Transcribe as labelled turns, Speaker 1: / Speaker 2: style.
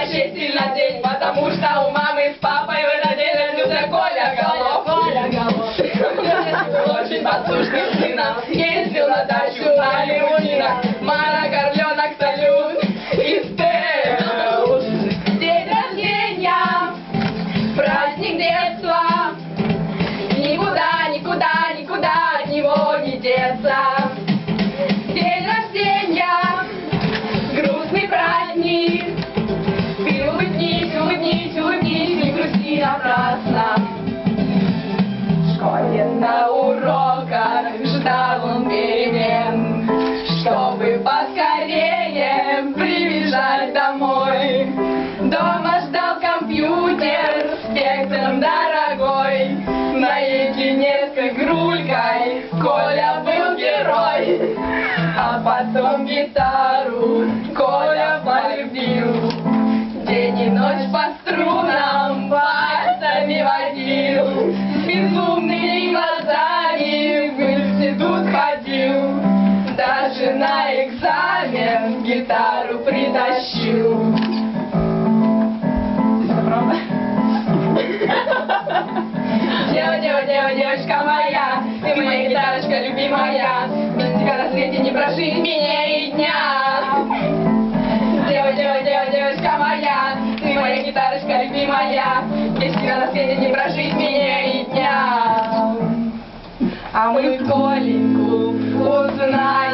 Speaker 1: честь сильно день, потому что у мамы с папой в этот день родился Коля Голов. Очень послушным сыном ездил на дачу на лимузинах. Мара, Горленок, салют и Стеус. День рождения, праздник детства, никуда, никуда, никуда от него не деться. День рождения, грустный праздник, ты улыбнись, улыбнись, улыбнись, не грусти напрасно. В школе на уроках ждал он перемен, чтобы поскорее прибежать домой. Дома ждал компьютер, спектром дорогой, наедине с игрулькой Коля был герой. А потом гитару Коля полюбил, день и ночь по струнам пальцами водил, с безумными глазами в институт ходил, даже на экзамен гитару притащил. Девочка моя, ты моя гитарочка любимая, без тебя на свете не прожить меня и дня. Девочка моя, ты моя гитарочка любимая, без тебя на свете не прожить меня и дня. А мы Коленьку узнаем.